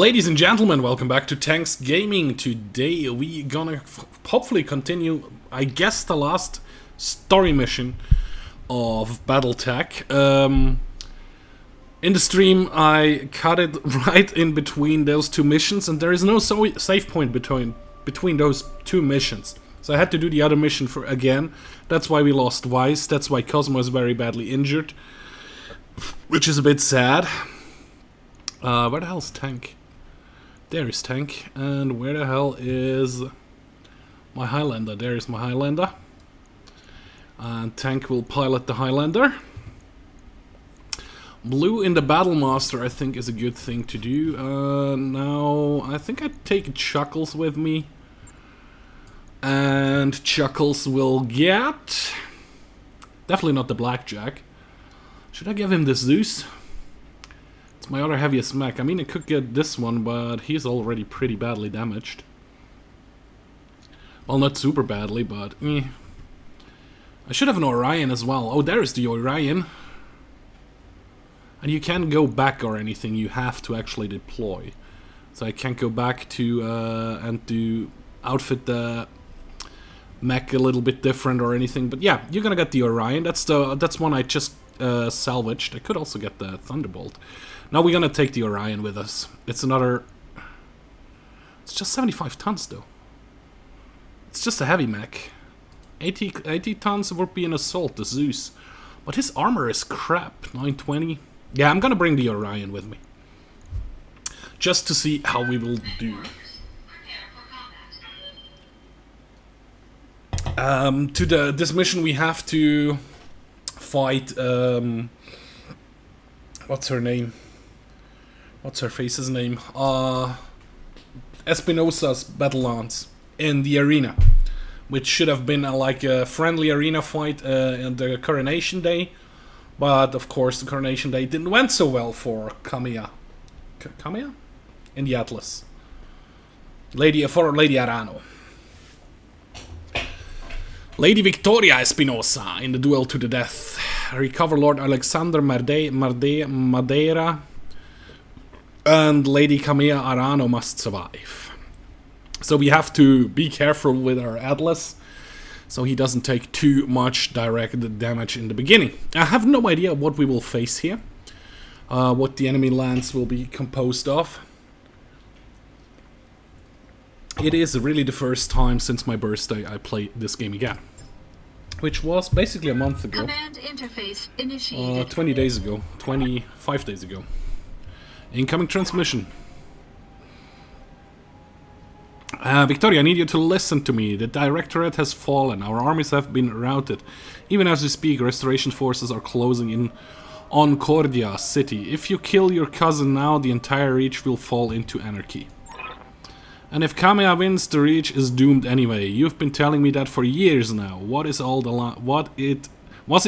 Ladies and gentlemen, welcome back to Tanks Gaming. Today we gonna hopefully continue, I guess, the last story mission of Battletech. In the stream I cut it right in between those two missions, and there is no save point between those two missions. So I had to do the other mission again. That's why we lost Weiss, that's why Cosmo is very badly injured, which is a bit sad. Where the hell's Tank? There is Tank. And where the hell is my Highlander? There is my Highlander. And Tank will pilot the Highlander. Blue in the Battlemaster, I think, is a good thing to do. Now, I think I'd take Chuckles with me. And Chuckles will get... definitely not the Blackjack. Should I give him the Zeus? It's my other heaviest mech. I mean, I could get this one, but he's already pretty badly damaged. Well, not super badly, but I should have an Orion as well. Oh, there's the Orion. And you can't go back or anything. You have to actually deploy. So I can't go back to and to outfit the mech a little bit different or anything. But yeah, you're gonna get the Orion. That's one I just salvaged. I could also get the Thunderbolt. Now we're gonna take the Orion with us. It's another... it's just 75 tons though. It's just a heavy mech. 80 tons would be an assault, the Zeus. But his armor is crap. 920. Yeah, I'm gonna bring the Orion with me. Just to see how we will do. This mission we have to fight, what's her name? What's her face's name? Espinosa's battle lance in the arena, which should have been like a friendly arena fight on the Coronation Day, but of course the Coronation Day didn't went so well for Kamiya. Kamiya? In the Atlas. Lady Arano. Lady Victoria Espinosa in the duel to the death. Recover Lord Alexander Madeira. And Lady Kamiya Arano must survive. So we have to be careful with our Atlas, so he doesn't take too much direct damage in the beginning. I have no idea what we will face here. What the enemy lands will be composed of. It is really the first time since my birthday I play this game again. Which was basically a month ago. Command interface initiated. 20 days ago. 25 days ago. Incoming transmission. Victoria, I need you to listen to me. The Directorate has fallen. Our armies have been routed. Even as we speak, restoration forces are closing in on Cordia city. If you kill your cousin now, the entire Reach will fall into anarchy. And if Kamiya wins, the Reach is doomed anyway. You've been telling me that for years now. Was it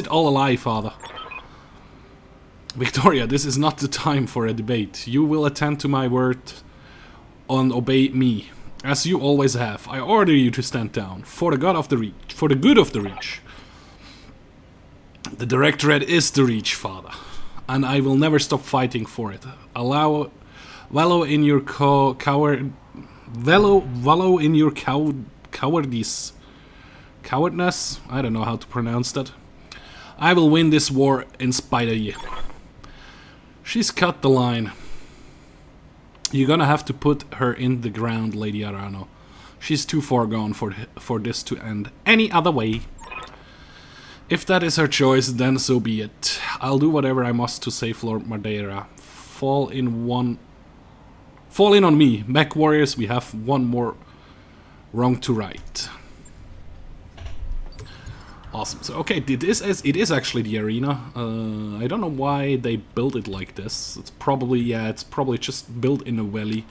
all a lie, father? Victoria, this is not the time for a debate. You will attend to my word and obey me, as you always have. I order you to stand down, for the good of the Reach. For the good of the Reach. The Directorate is the Reach, father, and I will never stop fighting for it. Wallow in your cowardice. Cowardness? I don't know how to pronounce that. I will win this war in spite of you. She's cut the line. You're gonna have to put her in the ground, Lady Arano. She's too far gone for this to end any other way. If that is her choice, then so be it. I'll do whatever I must to save Lord Madeira. Fall in on me. MechWarriors, we have one more wrong to right. Awesome. So okay, it is actually the arena. I don't know why they built it like this. It's probably just built in a valley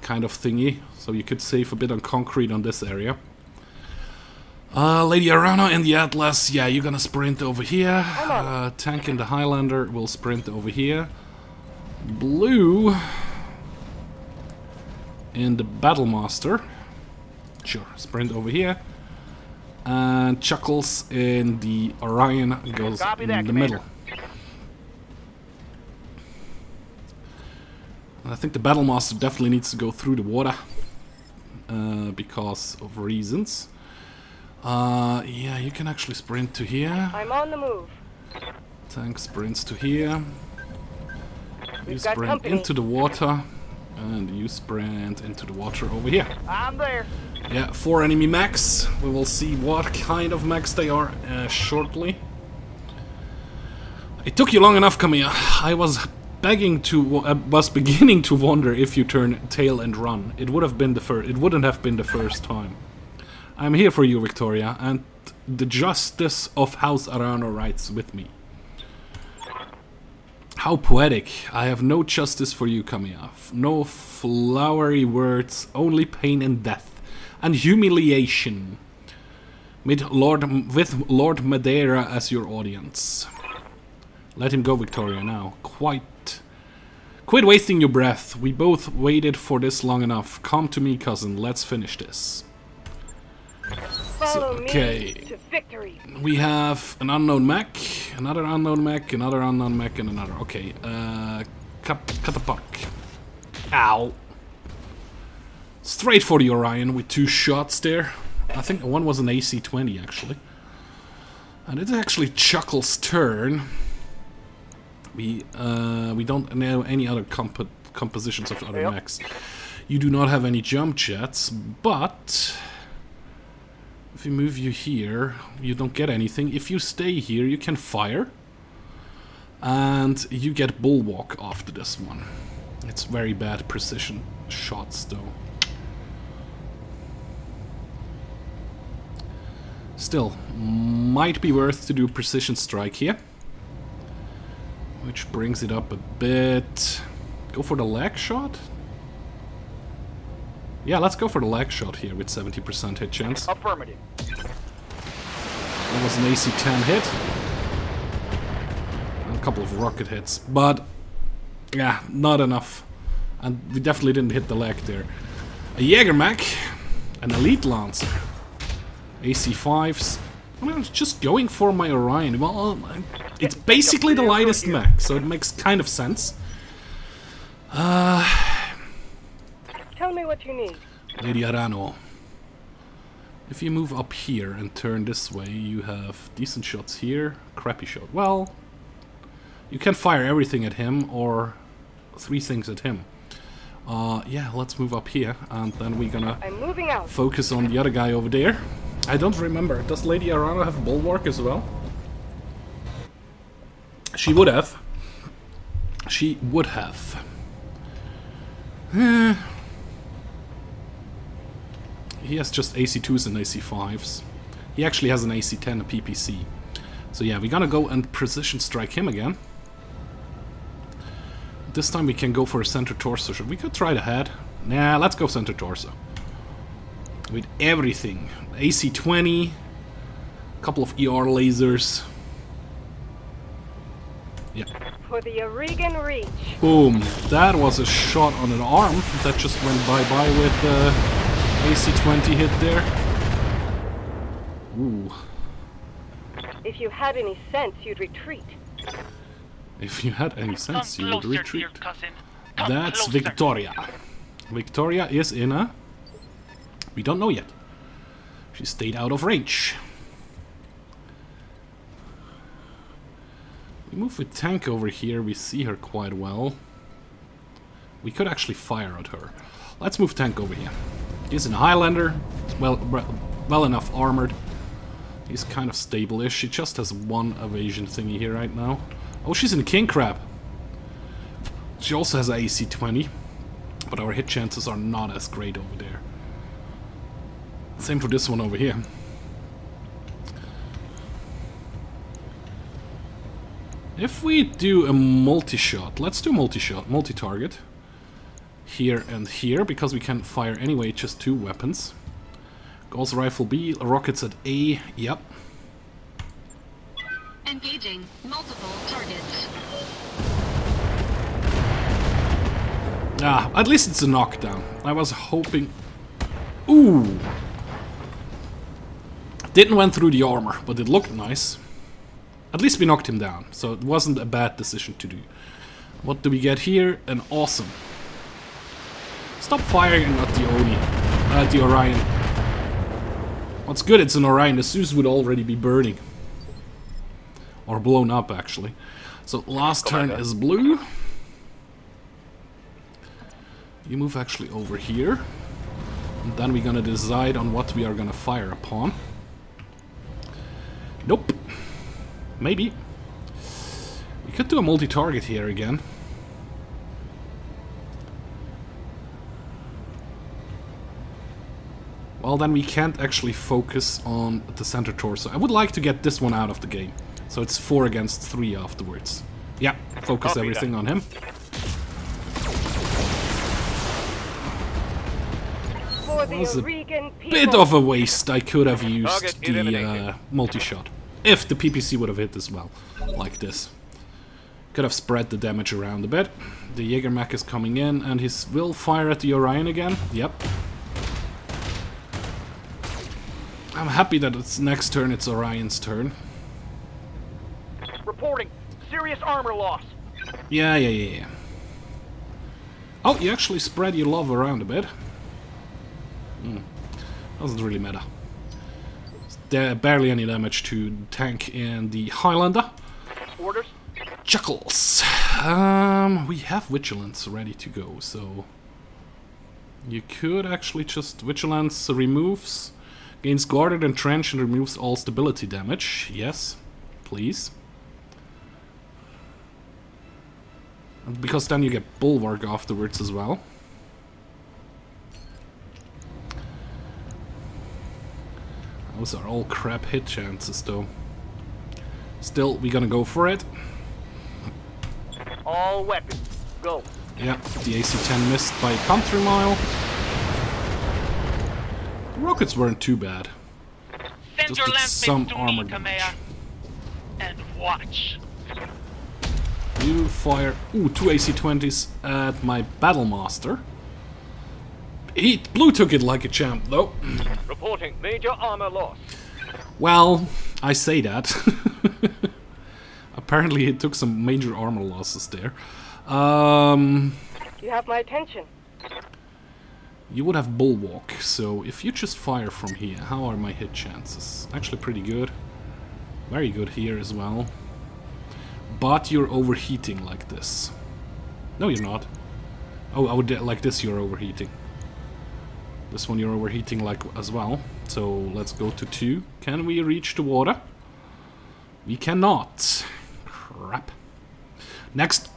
kind of thingy, so you could save a bit on concrete on this area. Lady Arano in the Atlas, yeah, you're gonna sprint over here. Tank in the Highlander will sprint over here. Blue in the Battlemaster, sure, sprint over here. And Chuckles in the Orion goes in the middle. I think the Battle Master definitely needs to go through the water. Because of reasons. Yeah, you can actually sprint to here. I'm on the move. Tank sprints to here. You We've got sprint company. into the water. And you sprint into the water over here. I'm there. Yeah, 4 enemy mechs. We will see what kind of mechs they are shortly. It took you long enough, Kamiya. I was beginning to wonder if you turn tail and run. It would have been the first. It wouldn't have been the first time. I'm here for you, Victoria, and the justice of House Arano rides with me. How poetic. I have no justice for you, Kamiya. No flowery words, only pain and death. And humiliation. With Lord Madeira as your audience. Let him go, Victoria, now. Quit wasting your breath. We both waited for this long enough. Come to me, cousin. Let's finish this. Follow Okay. me to victory. We have an unknown mech, another unknown mech, another unknown mech, and another. Okay, cut the puck. Ow. Straight for the Orion with 2 shots there. I think one was an AC-20 actually. And it's actually Chuckle's turn. We don't know any other compositions of other mechs. You do not have any jump jets, but if we move you here, you don't get anything. If you stay here, you can fire. And you get Bulwark after this one. It's very bad precision shots, though. Still, might be worth to do precision strike here. Which brings it up a bit. Go for the leg shot? Yeah, let's go for the leg shot here with 70% hit chance. Affirmative. That was an AC-10 hit. And a couple of rocket hits. But, yeah, not enough. And we definitely didn't hit the leg there. A Jaeger mech. An Elite Lancer. AC-5s. I mean, I was just going for my Orion. Well, it's basically the lightest mech, so it makes kind of sense. Tell me what you need. Lady Arano. If you move up here and turn this way, you have decent shots here, crappy shot. Well, you can fire everything at him or 3 things at him. Yeah, let's move up here and then we're gonna I'm moving out. focus on the other guy over there. I don't remember. Does Lady Arano have Bulwark as well? She would have. She would have. He has just AC2s and AC5s. He actually has an AC10, a PPC. So yeah, we're gonna go and precision strike him again. This time we can go for a center torso. We could try the head. Nah, let's go center torso. With everything. AC-20. A couple of ER lasers. Yeah. For the Oregon Reach. Boom. That was a shot on an arm that just went bye-bye with the AC-20 hit there. Ooh. If you had any sense, you'd retreat. If you had any sense, you would retreat. Cousin. That's Victoria. Victoria is in a... We don't know yet. She stayed out of range. We move with tank over here. We see her quite well. We could actually fire at her. Let's move tank over here. He's in Highlander. He's well enough armored. He's kind of stable-ish. She just has 1 evasion thingy here right now. Oh, she's in King Crab. She also has an AC-20. But our hit chances are not as great over there. Same for this one over here. If we do a multi-shot, let's do multi-shot, multi-target. Here and here, because we can fire anyway, just 2 weapons. Gauss Rifle B, rockets at A, yep. Engaging multiple targets. Ah, at least it's a knockdown. I was hoping... Ooh! Didn't went through the armor, but it looked nice. At least we knocked him down, so it wasn't a bad decision to do. What do we get here? An awesome. Stop firing at the Oni. The Orion. What's good, it's an Orion. The Zeus would already be burning. Or blown up, actually. So, last turn is blue. You move actually over here. And then we're gonna decide on what we are gonna fire upon. Nope. Maybe. We could do a multi-target here again. Well, then we can't actually focus on the center torso. I would like to get this one out of the game. So it's 4 against 3 afterwards. Yeah, focus everything on him. That was a bit of a waste. I could have used the multi-shot. If the PPC would have hit as well. Like this. Could have spread the damage around a bit. The Jaeger mech is coming in and he will fire at the Orion again. Yep. I'm happy that it's next turn, it's Orion's turn. Reporting serious armor loss. Yeah. Oh, you actually spread your love around a bit. Doesn't really matter. There barely any damage to tank and the Highlander. Orders. Chuckles. We have Vigilance ready to go, so you could actually just Vigilance removes, gains guarded and trench and removes all stability damage. Yes, please. Because then you get Bulwark afterwards as well. Those are all crap hit chances though. Still, we're gonna go for it. All weapons, go. Yeah, the AC-10 missed by a country mile. The rockets weren't too bad. Just did some armor damage. And watch. You fire... Ooh, 2 AC-20s at my Battlemaster. Blue took it like a champ, though. Reporting major armor loss. Well, I say that. Apparently it took some major armor losses there. You have my attention. You would have Bulwark, so if you just fire from here, how are my hit chances? Actually pretty good. Very good here as well. But you're overheating like this. No, you're not. Oh, I would like this you're overheating. This one you're overheating like as well. So let's go to 2. Can we reach the water? We cannot. Crap. Next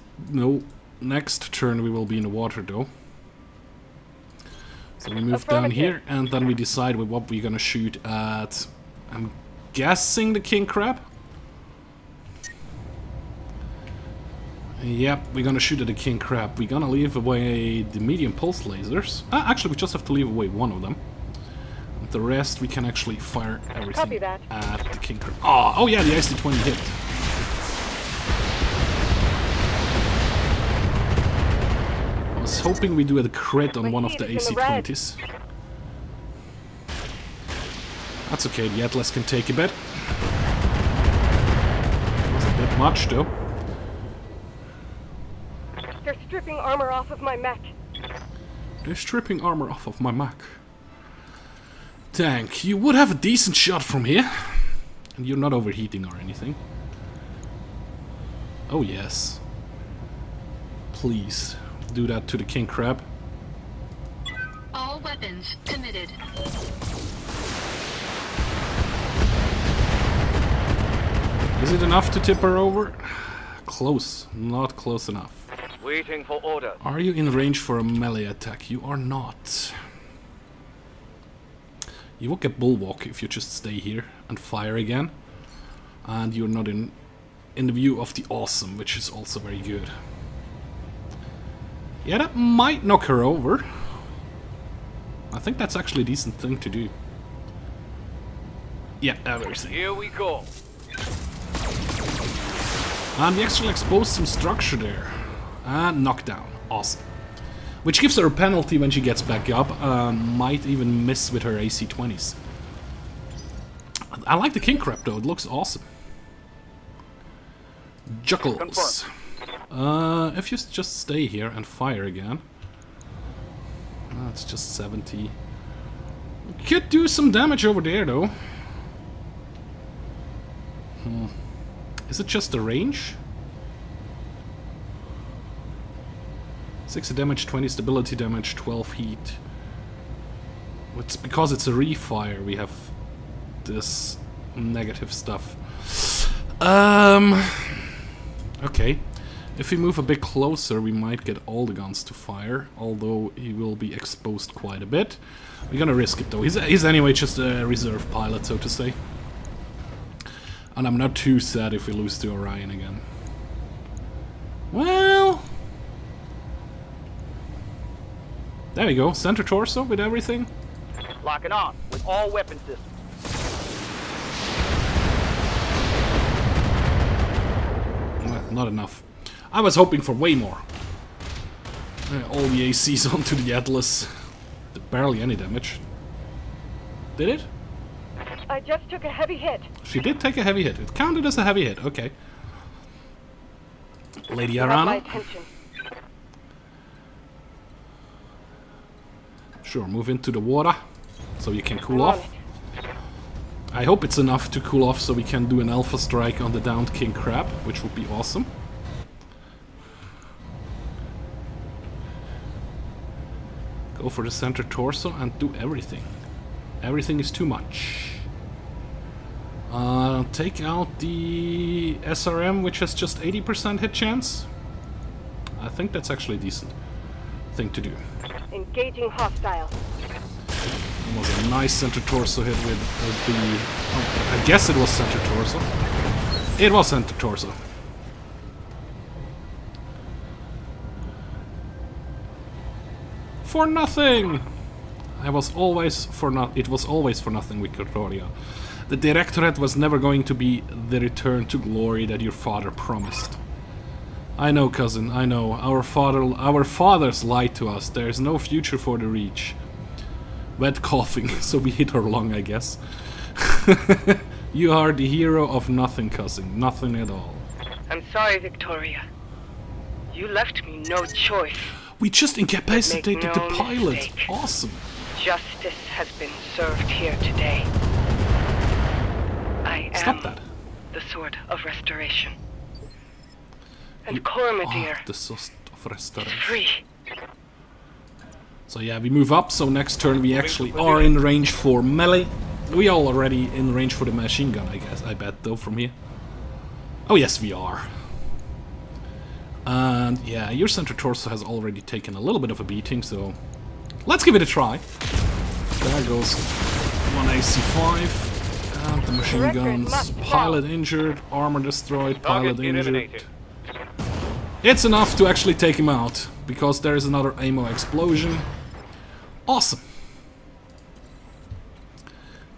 turn we will be in the water though. So we move down here and then we decide with what we're gonna shoot at. I'm guessing the king crab. Yep, we're gonna shoot at the king crab. We're gonna leave away the medium pulse lasers. Actually, we just have to leave away one of them. And the rest we can actually fire everything at the king crab. Oh yeah, the IC-20 hit. I was hoping we do a crit on one of the AC-20s. That's okay, the Atlas can take a bit. That's a bit much though. They're stripping armor off of my mech. They're stripping armor off of my mech. Tank, you would have a decent shot from here. And you're not overheating or anything. Oh yes. Please, do that to the king crab. All weapons committed. Is it enough to tip her over? Close, not close enough. Waiting for order. Are you in range for a melee attack? You are not. You will get Bulwark if you just stay here and fire again. And you're not in the view of the awesome, which is also very good. Yeah, that might knock her over. I think that's actually a decent thing to do. Yeah, everything. Here we go. And we actually exposed some structure there. And knockdown. Awesome. Which gives her a penalty when she gets back up. Might even miss with her AC-20s. I like the king crab though, it looks awesome. Juckles. If you just stay here and fire again. It's just 70. Could do some damage over there, though. Is it just the range? 60 damage, 20 stability damage, 12 heat. It's because it's a refire, we have this negative stuff. Okay. If we move a bit closer, we might get all the guns to fire, although he will be exposed quite a bit. We're gonna risk it though. He's anyway just a reserve pilot, so to say. And I'm not too sad if we lose to Orion again. Well... there we go, center torso with everything. Locking on with all weapon systems. Well, not enough. I was hoping for way more. All the ACs onto the Atlas. Barely any damage. Did it? I just took a heavy hit. She did take a heavy hit. It counted as a heavy hit. Okay. Lady You have my Arana. attention. Sure, move into the water so you can cool I'm on off. I hope it's enough to cool off so we can do an alpha strike on the downed King Crab, which would be awesome. Go for the center torso and do everything. Everything is too much. Take out the SRM, which has just 80% hit chance. I think that's actually a decent thing to do. Engaging hostile. It was a nice center torso hit with the... oh, I guess it was center torso. It was center torso. For nothing! It was always for nothing with Victoria. The Directorate was never going to be the return to glory that your father promised. I know, cousin, I know. Our fathers lied to us. There is no future for the Reach. Wet coughing, so we hit her lung, I guess. You are the hero of nothing, cousin. Nothing at all. I'm sorry, Victoria. You left me no choice. We just incapacitated Make the no pilot. mistake. Awesome. Justice has been served here today. I Stop am that. the Sword of Restoration. And You Cormadir are the Sword of Restoration. free. So yeah, we move up, so next turn we actually are in range for melee. We are already in range for the machine gun, I guess. I bet, though, from here. Oh yes, we are. And yeah, your center torso has already taken a little bit of a beating, so let's give it a try. There goes one AC5. And the machine Record guns. must Pilot injured, armor destroyed, pilot Target injured. eliminated. It's enough to actually take him out, because there is another ammo explosion. Awesome.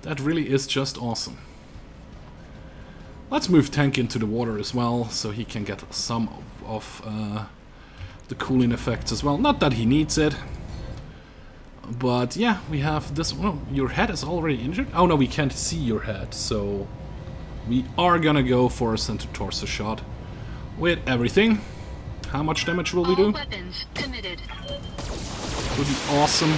That really is just awesome. Let's move Tank into the water as well, so he can get some of the cooling effects as well. Not that he needs it. But yeah, we have this... well, your head is already injured? Oh no, we can't see your head, so... we are gonna go for a center torso shot. With everything. How much damage will we All do? weapons committed. Would be awesome.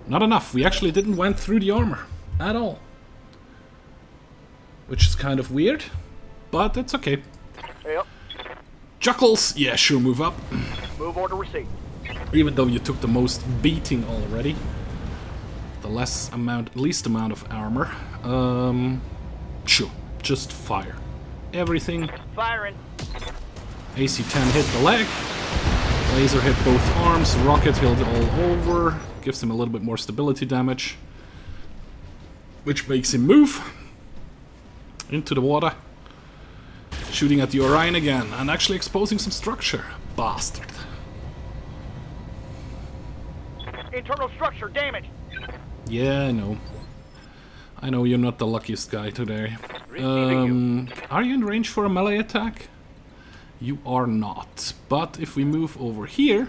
Not enough. We actually didn't went through the armor at all. Which is kind of weird, but it's okay. Yep. Chuckles! Yeah, sure, move up. Move order received. Even though you took the most beating already. The least amount of armor. Sure, just fire. Everything. Firing. AC-10 hit the leg. Laser hit both arms. Rocket hit all over. Gives him a little bit more stability damage. Which makes him move. Into the water. Shooting at the Orion again. And actually exposing some structure. Bastard. Internal structure damaged. Yeah, I know. I know you're not the luckiest guy today. Receiving Are you in range for a melee attack? You are not. But if we move over here,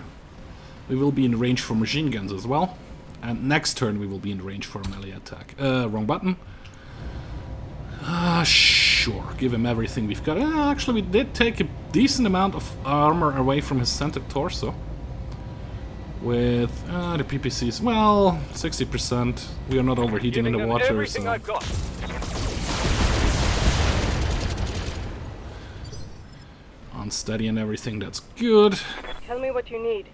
we will be in range for machine guns as well. And next turn we will be in range for a melee attack. Wrong button. Sure. Give him everything we've got. Actually, we did take a decent amount of armor away from his center torso. With the PPCs, well, 60%. We are not overheating in the water, everything so... I've got. Unsteady and everything, that's good. Tell me what you need.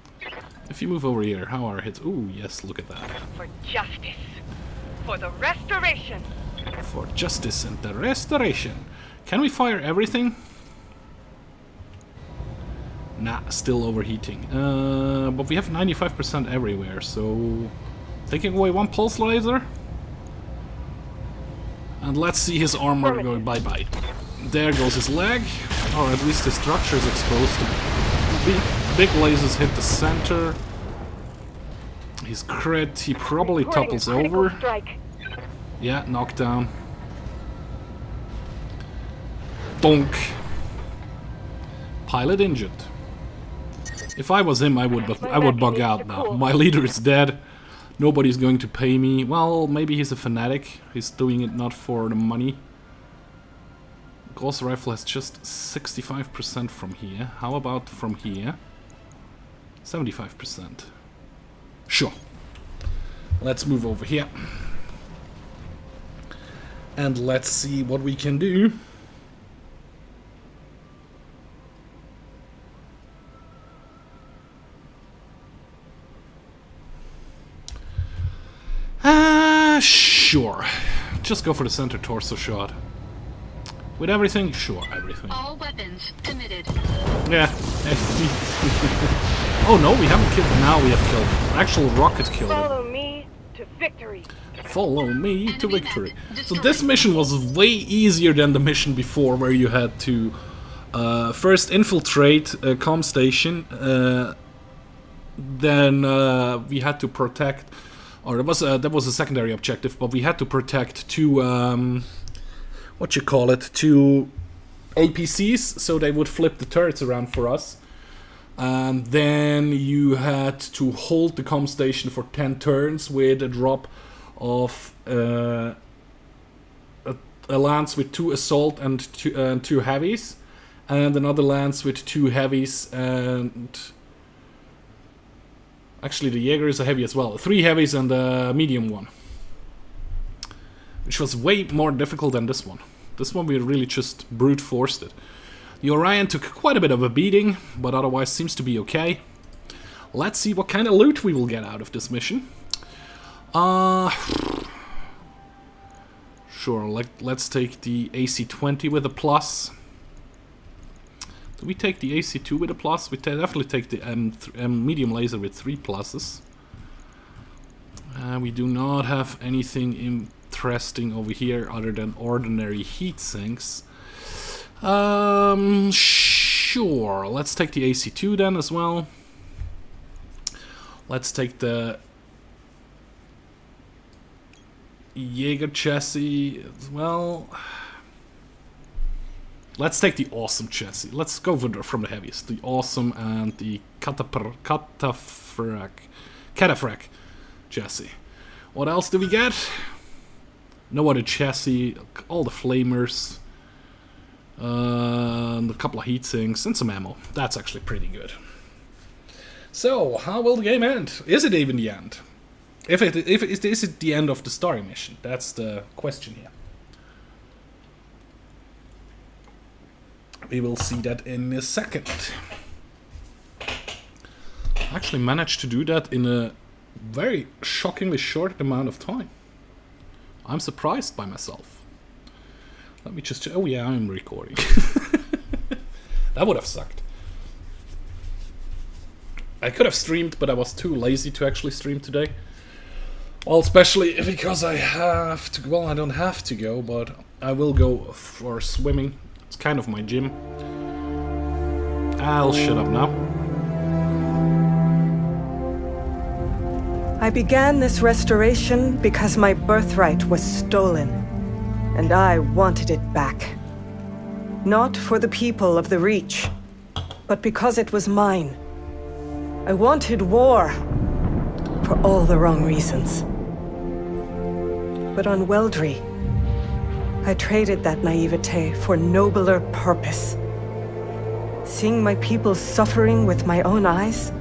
If you move over here, how are our hits? Ooh, yes, look at that. For justice. For the restoration. For justice and the restoration. Can we fire everything? Nah, still overheating. But we have 95% everywhere, so... Taking away one pulse laser. And let's see his armor go bye-bye. There goes his leg. Or at least his structure is exposed. Big lasers hit the center. His crit, he probably topples over. Strike. Yeah, knockdown. Donk. Pilot injured. If I was him, I would bug out now. My leader is dead. Nobody's going to pay me. Well, maybe he's a fanatic. He's doing it not for the money. Gauss rifle has just 65% from here. How about from here? 75%. Sure. Let's move over here. And let's see what we can do. Sure. Just go for the center torso shot. With everything? Sure, everything. All weapons committed. Yeah. Oh no, we haven't killed. Now we have killed. Actual rocket killed him. Follow me to victory. Follow me to Enemy victory. mech So this mission was way easier than the mission before, where you had to first infiltrate a comm station, then we had to protect, or that was a secondary objective, but we had to protect two two APCs, so they would flip the turrets around for us. And then you had to hold the comm station for 10 turns with a drop of a lance with 2 assault and 2 heavies, and another lance with 2 heavies, and actually the Jaeger is a heavy as well. 3 heavies and a medium one, which was way more difficult than this one. This one we really just brute forced it. The Orion took quite a bit of a beating, but otherwise seems to be okay. Let's see what kind of loot we will get out of this mission. Sure, let's take the AC-20 with a plus. Do we take the AC-2 with a plus? We definitely take the medium laser with 3 pluses. We do not have anything interesting over here other than ordinary heat sinks. Sure, let's take the AC-2 then as well. Let's take the Jaeger chassis as well. Let's take the awesome chassis. Let's go from the heaviest. The awesome and the cataphractic chassis. What else do we get? No other chassis. All the flamers. And a couple of heat sinks and some ammo. That's actually pretty good. So, how will the game end? Is it even the end? Is it the end of the story mission? That's the question here. We will see that in a second. I actually managed to do that in a very shockingly short amount of time. I'm surprised by myself. Let me just... Oh yeah, I'm recording. That would have sucked. I could have streamed, but I was too lazy to actually stream today. Well, especially because I have to... Well, I don't have to go, but I will go for swimming. It's kind of my gym. I'll shut up now. I began this restoration because my birthright was stolen, and I wanted it back. Not for the people of the Reach, but because it was mine. I wanted war, for all the wrong reasons. But on Weldry, I traded that naivete for nobler purpose. Seeing my people suffering with my own eyes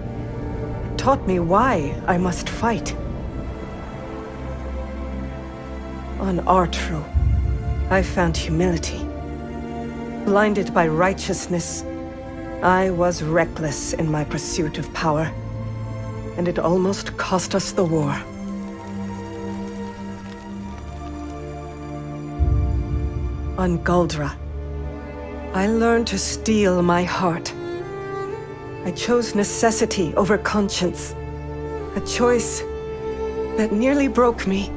taught me why I must fight. On Artru, I found humility. Blinded by righteousness, I was reckless in my pursuit of power, and it almost cost us the war. On Guldra, I learned to steel my heart. I chose necessity over conscience, a choice that nearly broke me.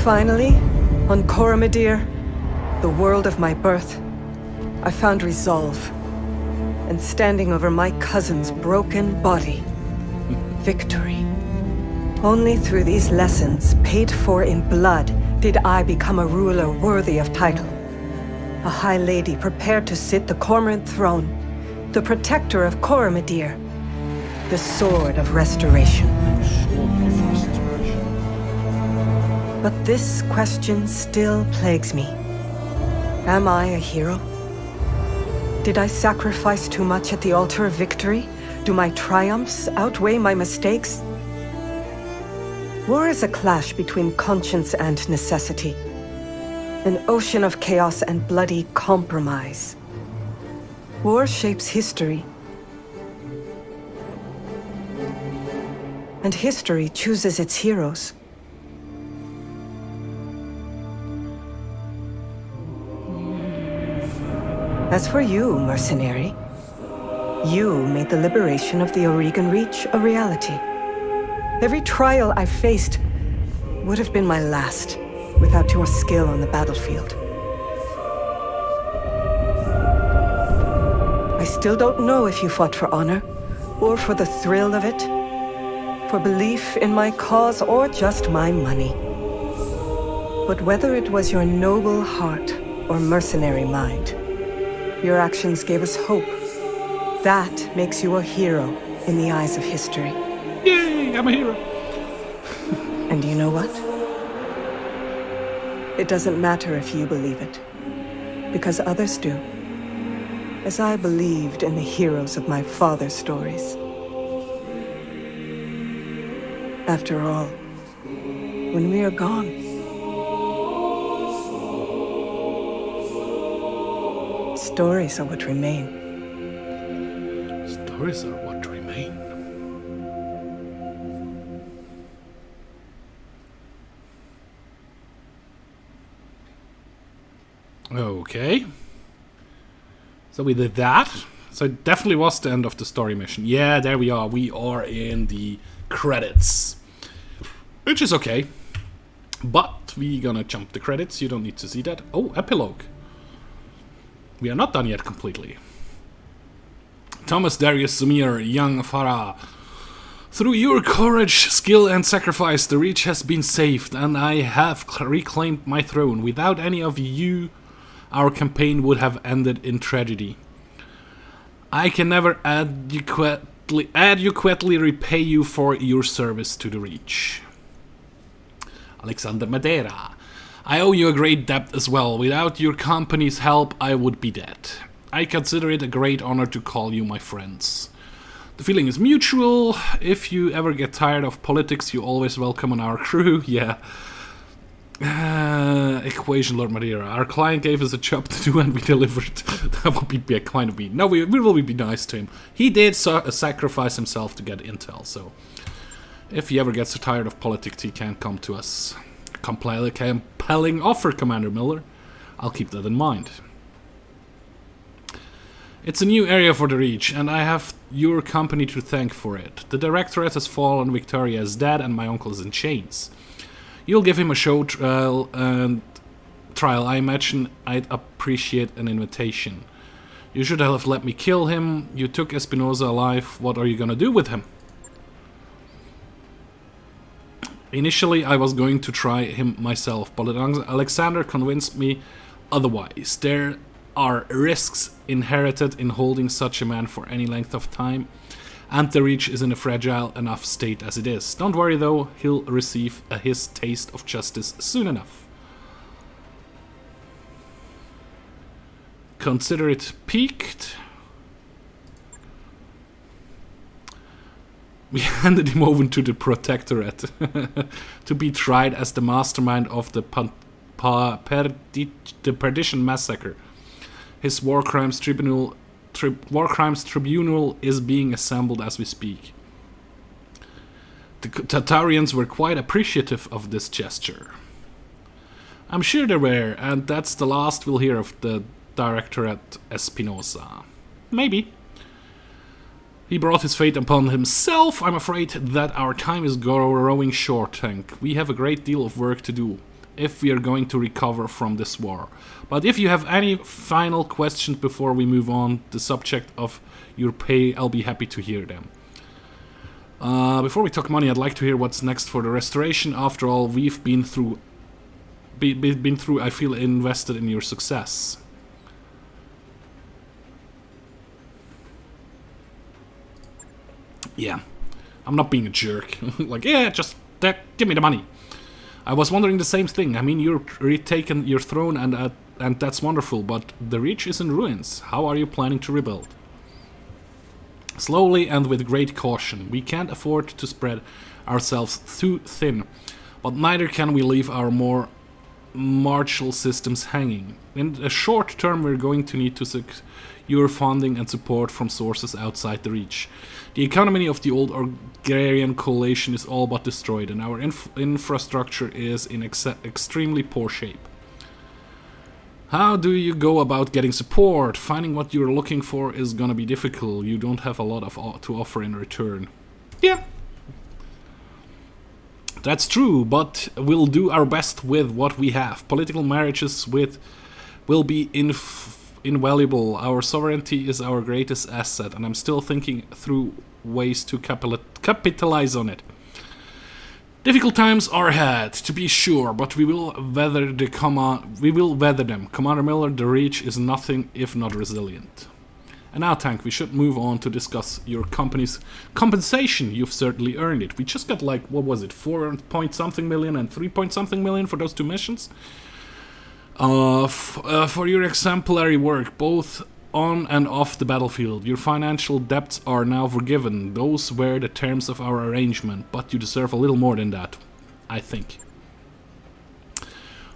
Finally, on Coromidere, the world of my birth, I found resolve. And standing over my cousin's broken body, victory. Only through these lessons, paid for in blood, did I become a ruler worthy of title. A high lady prepared to sit the Cormorant throne, the protector of Coromidere, the sword of restoration. But this question still plagues me. Am I a hero? Did I sacrifice too much at the altar of victory? Do my triumphs outweigh my mistakes? War is a clash between conscience and necessity. An ocean of chaos and bloody compromise. War shapes history. And history chooses its heroes. As for you, mercenary, you made the liberation of the Oregon Reach a reality. Every trial I faced would have been my last without your skill on the battlefield. I still don't know if you fought for honor, or for the thrill of it, for belief in my cause, or just my money. But whether it was your noble heart or mercenary mind, your actions gave us hope. That makes you a hero in the eyes of history. Yay, I'm a hero. And you know what? It doesn't matter if you believe it, because others do. As I believed in the heroes of my father's stories. After all, when we are gone, stories are what remain. Stories are what remain. Okay. So we did that. So it definitely was the end of the story mission. Yeah, there we are. We are in the credits. Which is okay. But we're gonna jump the credits. You don't need to see that. Oh, epilogue. We are not done yet completely. Thomas Darius Sumir, young Farah. Through your courage, skill and sacrifice, the Reach has been saved, and I have reclaimed my throne. Without any of you, our campaign would have ended in tragedy. I can never adequately repay you for your service to the Reach. Alexander Madeira. I owe you a great debt as well. Without your company's help, I would be dead. I consider it a great honor to call you my friends. The feeling is mutual. If you ever get tired of politics, you're always welcome on our crew. Yeah. Equation Lord Madeira. Our client gave us a job to do and we delivered. That would be kind of mean. No, we will be nice to him. He did sacrifice himself to get intel, so if he ever gets so tired of politics, he can come to us. Compelling offer, Commander Miller. I'll keep that in mind. It's a new area for the Reach, and I have your company to thank for it. The Directorate has fallen, Victoria is dead, and my uncle is in chains. You'll give him a show trial, I imagine I'd appreciate an invitation. You should have let me kill him. You took Espinosa alive. What are you gonna do with him? Initially, I was going to try him myself, but Alexander convinced me otherwise. There are risks inherited in holding such a man for any length of time, and the Reach is in a fragile enough state as it is. Don't worry though, he'll receive his taste of justice soon enough. consider it peaked. We handed him over to the Protectorate to be tried as the mastermind of the Perdition Massacre. His war crimes tribunal is being assembled as we speak. The Tatarians were quite appreciative of this gesture. I'm sure they were, and that's the last we'll hear of the Directorate Espinosa. Maybe. He brought his fate upon himself. I'm afraid that our time is growing short, Tank. We have a great deal of work to do if we are going to recover from this war. But if you have any final questions before we move on the subject of your pay, I'll be happy to hear them. Before we talk money, I'd like to hear what's next for the restoration. After all, we've been through, I feel invested in your success. Yeah, I'm not being a jerk. Like, yeah, just give me the money. I was wondering the same thing. I mean, you're retaken your throne, and that's wonderful, but the Reach is in ruins. How are you planning to rebuild? Slowly and with great caution. We can't afford to spread ourselves too thin, but neither can we leave our more martial systems hanging. In the short term, we're going to need to secure funding and support from sources outside the Reach. The economy of the old agrarian coalition is all but destroyed, and our infrastructure is in extremely poor shape. How do you go about getting support? Finding what you're looking for is gonna be difficult. You don't have a lot to offer in return. Yeah, that's true, but we'll do our best with what we have. Political marriages will be invaluable. Our sovereignty is our greatest asset, and I'm still thinking through ways to capitalize on it. Difficult times are ahead, to be sure, but we will weather them. Commander Miller, the Reach is nothing if not resilient. And now, Tank, we should move on to discuss your company's compensation. You've certainly earned it. We just got, like, what was it, 4-point-something million and 3-point-something million for those two missions? For your exemplary work, both on and off the battlefield. Your financial debts are now forgiven. Those were the terms of our arrangement, but you deserve a little more than that, I think.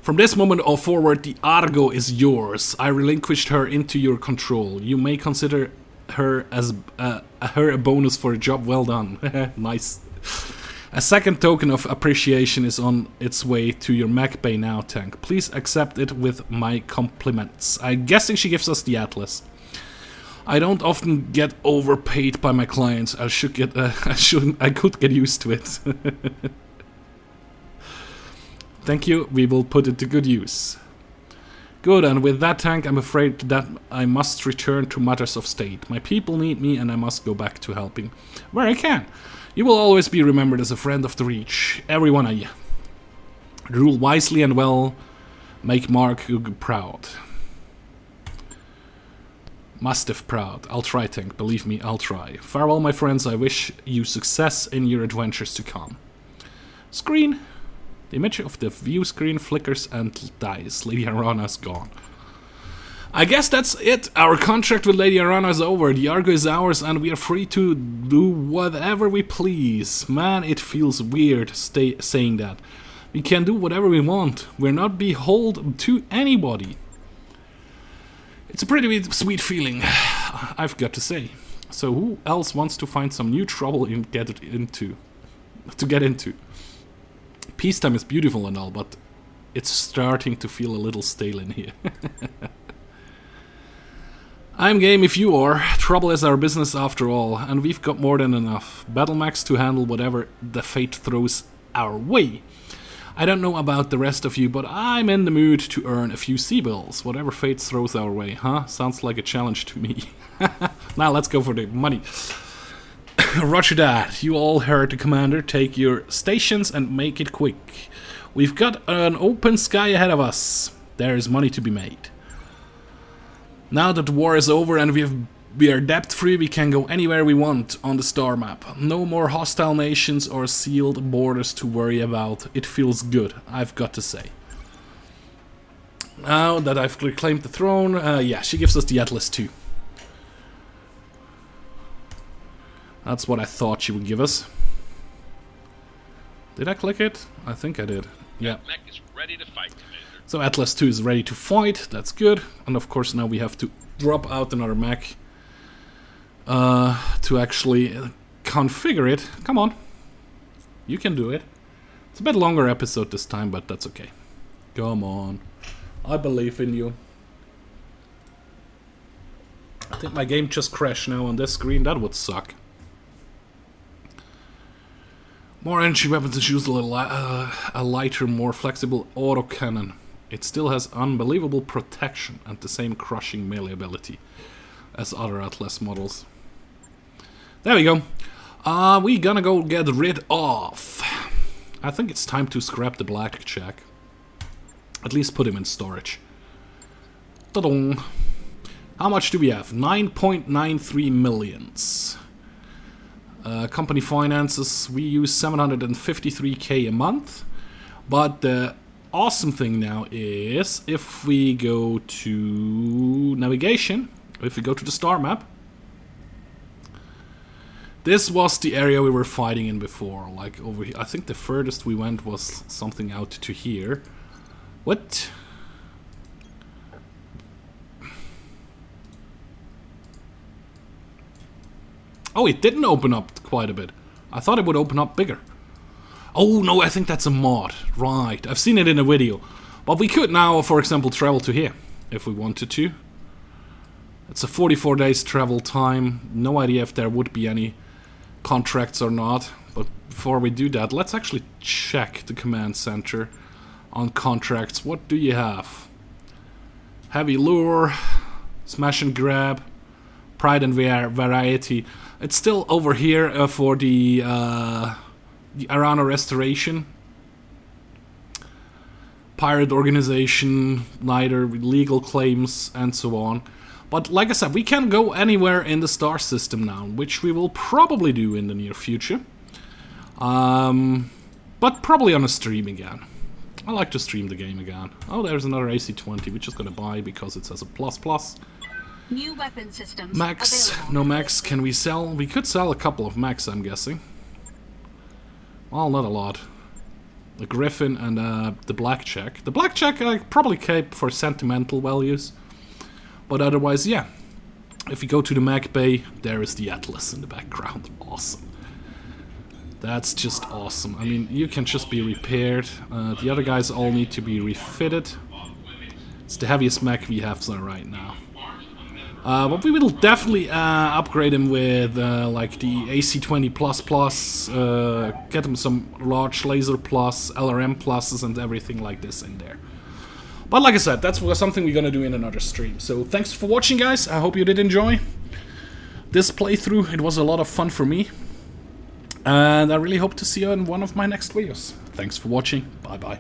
From this moment forward, the Argo is yours. I relinquished her into your control. You may consider her as a bonus for a job well done. Nice. A second token of appreciation is on its way to your mech bay now, Tank. Please accept it with my compliments. I'm guessing she gives us the Atlas. I don't often get overpaid by my clients. I could get used to it. Thank you. We will put it to good use. Good, and with that, Tank, I'm afraid that I must return to matters of state. My people need me, and I must go back to helping where I can. You will always be remembered as a friend of the Reach, every one of you. Rule wisely and well, make Mark proud. Mastiff proud. I'll try, Tank, believe me, I'll try. Farewell, my friends, I wish you success in your adventures to come. Screen. The image of the view screen flickers and dies. Lady Arana's gone. I guess that's it. Our contract with Lady Arana is over. The Argo is ours and we are free to do whatever we please. Man, it feels weird saying that. We can do whatever we want. We're not beholden to anybody. It's a pretty sweet feeling, I've got to say. So who else wants to find some new trouble to get into? Peacetime is beautiful and all, but it's starting to feel a little stale in here. I'm game if you are. Trouble is our business after all, and we've got more than enough battle mechs to handle whatever the fate throws our way. I don't know about the rest of you, but I'm in the mood to earn a few sea bills, whatever fate throws our way, huh? Sounds like a challenge to me. Now let's go for the money. Roger that. You all heard the commander. Take your stations and make it quick. We've got an open sky ahead of us. There is money to be made. Now that the war is over and we are debt-free, we can go anywhere we want on the star map. No more hostile nations or sealed borders to worry about. It feels good, I've got to say. Now that I've reclaimed the throne, yeah, she gives us the Atlas too. That's what I thought she would give us. Did I click it? I think I did. Yeah. Mech is ready to fight, Commander. So Atlas 2 is ready to fight. That's good. And of course now we have to drop out another mech to actually configure it. Come on. You can do it. It's a bit longer episode this time, but that's okay. Come on. I believe in you. I think my game just crashed now on this screen. That would suck. More energy weapons is usually a lighter, more flexible autocannon. It still has unbelievable protection and the same crushing melee ability as other Atlas models. There we go. We gonna go get rid of... I think it's time to scrap the Blackjack. At least put him in storage. Ta-dong. How much do we have? 9.93 millions. Company finances, we use 753k a month. But the awesome thing now is, if we go to navigation, if we go to the star map, this was the area we were fighting in before, like over here. I think the furthest we went was something out to here. What? Oh, it didn't open up quite a bit. I thought it would open up bigger. Oh, no, I think that's a mod. Right, I've seen it in a video. But we could now, for example, travel to here, if we wanted to. It's a 44 days travel time. No idea if there would be any contracts or not. But before we do that, let's actually check the command center on contracts. What do you have? Heavy lure, smash and grab, pride and variety. It's still over here for the Arana restoration. Pirate organization, neither legal claims, and so on. But like I said, we can go anywhere in the star system now, which we will probably do in the near future. But probably on a stream again. I like to stream the game again. Oh, there's another AC-20, we're just gonna buy because it says a ++. New weapon systems Mechs, available. no Mechs, can we sell? We could sell a couple of Mechs, I'm guessing. Well, not a lot. The Griffin and the Blackjack. The Blackjack I probably keep for sentimental values. But otherwise, yeah. If you go to the Mech Bay, there is the Atlas in the background. Awesome. That's just awesome. I mean, you can just be repaired. The other guys all need to be refitted. It's the heaviest mech we have right now. But we will definitely upgrade him with like the AC-20++, get him some large laser plus, LRM pluses and everything like this in there. But like I said, that's something we're gonna do in another stream. So thanks for watching, guys. I hope you did enjoy this playthrough. It was a lot of fun for me. And I really hope to see you in one of my next videos. Thanks for watching. Bye-bye.